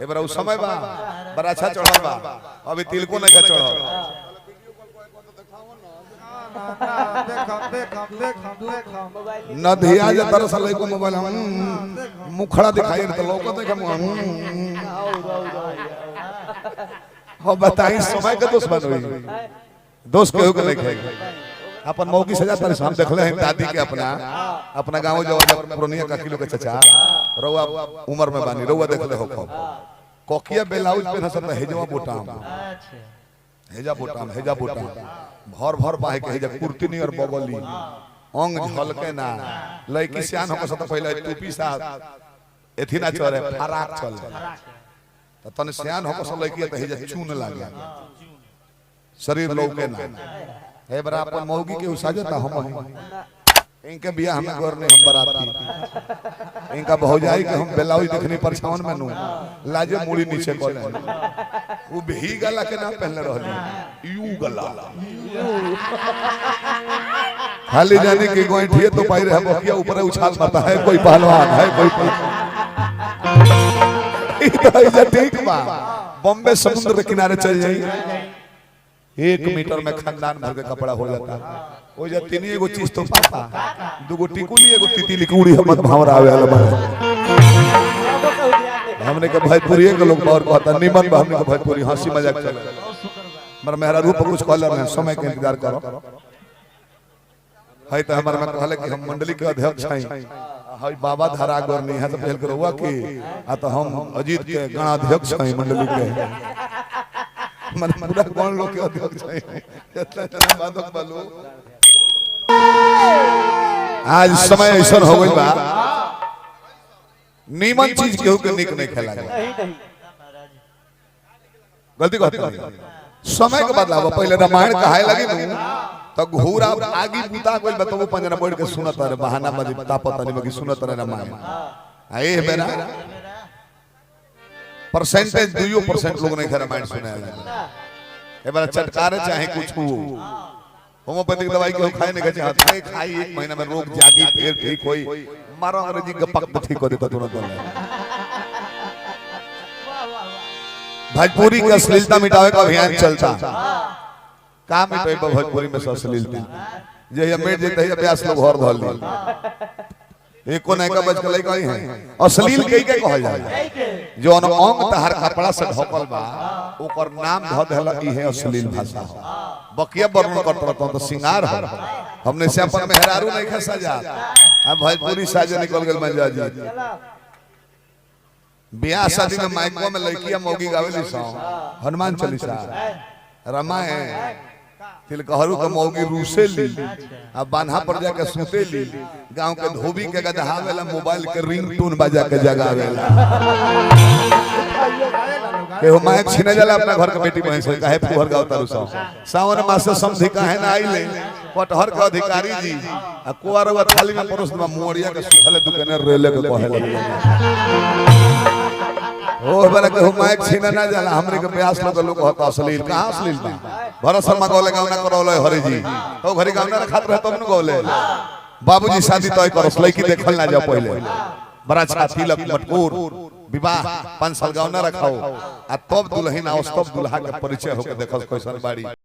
ए बरा उस समय बा बड़ा अच्छा चढ़ल बा अभी तिलको नहीं का चढ़ल न धिया जे तरस लइको मोबाइल हम मुखड़ा दिखाई त लौको देख हम हो बताई समय के दोस्त बनोई दोस्त केहू के नहीं खाई अपन मौकी सजा तारी हम देखले हैं दादी के अपना गांव जो पुरनिया का किलो के चचा रउआ उम्र में बानी रउआ देखले हो कोकिया ब्लाउज पे हसन हेजवा बोटाम भर भर बाहे के हेजा कुर्तीनी और बगली अंग झलके ना लड़की सियान हो सब पहले टोपी साथ एथी ना चले फराक चले त तने सियान हो सब लड़की त हेजा चून लागे शरीर लौके ना हे बरा अपन मौगी के उसाजता हम इनके बियाह हमें घर नहीं हम बराती इनका भौजाई के हम ब्लाउज देखनी परछावन में नु लाजे मुड़ी नीचे कोले वो भी गला के ना पहनले रहली यू गला खाली जाने की गोइठिए तो पाई रहे बकिया ऊपर उछाल मारता है कोई पहलवान है कोई इधर ठीक बा बॉम्बे समुद्र के किनारे चल जाई 1 मीटर में खानदान भर के कपड़ा हो जाता ओ जे तीन एगो चीज तो पाता दुगो टिकुली एगो तितली कुड़ी हमत भावरा आवे वाला हमने के भोजपुरी के लोग और कहता निमन बा हमने के भोजपुरी हंसी मजाक चले मर मेरा रूप कुछ कहले ना समय के इंतजार करो है त हमर में कहले कि हम मंडली के अध्यक्ष हई हई बाबा धरा गोर नहीं है तो पहल करवा कि आ तो हम अजीत के गणाध्यक्ष हई मंडली के मन पूरा कौन लोग के अध्यक्ष है इतना जना बातक बालो आज समय ऐसा हो गई बा नीमन चीज केहू के निक नहीं खेला गलती कहते समय के बदलाव पहले रामायण कहाए लगी नु तो घोड़ा आगी बुता कोई बताओ पंजना बैठ के सुनत रे बहाना मजे तापत नहीं बाकी सुनत रे रामायण आए बेरा परसेंटेज 2% लोग नहीं घर रामायण सुने ए बार चटकारे चाहे कुछ हो होम्योपैथिक दवाई के खाए नहीं के हाथ में खाई 1 महीना में रोग जागी फिर ठीक होई मारो अंग्रेजी गपक ठीक कर देता तुरंत भोजपुरी की अश्लीलता मिटावे का अभियान चलता का मिटावे भोजपुरी में अश्लीलता जे मेट जेते है अभ्यास लोग घर धल ली एको नायका बज के लइका है अश्लील के कहल जाय जोन अंग तहर कपड़ा से ढकल बा ओकर नाम ध देला ई है अश्लील भाषा बकिया वर्णन करत रहत तो सिंगार हो हमने से अपन मेहरारू नहीं खसा जा अब भोजपुरी साजे निकल गेल मंजा जी बियाह शादी में माइको में लड़कियां मौगी गावेली सो हनुमान चालीसा रामायण तिलकहरू के मौगी रूसे ली अब बान्हा पर जाके सुते ली गांव के धोबी के गदहावेला मोबाइल के रिंगटोन बजा के जगावेला के हो माइक छिने जाला अपना घर के बेटी बहन से काहे फुहर गाव तारू सावन मास से समधि काहे ना आइले पटहर के अधिकारी जी आ कुआरवा थाली में परोस दवा मोड़िया के सुखले दुकाने रेले के कहे लगे ओ बरा के हो माइक छिने ना जाला हमरे के प्रयास लोग होता अश्लील कहां अश्लील बा भरत शर्मा गौले गावना करौले हरि जी तो घरी गावना खात रह तब न गौले बाबूजी शादी तय करस लड़की देखल ना जा पहले बड़ा अच्छा तिलक मटकोर विवाह 5 साल गावना रखाओ आ तब दुल्हन आओ तब दुल्हा के परिचय होके देखस कैसन बाड़ी।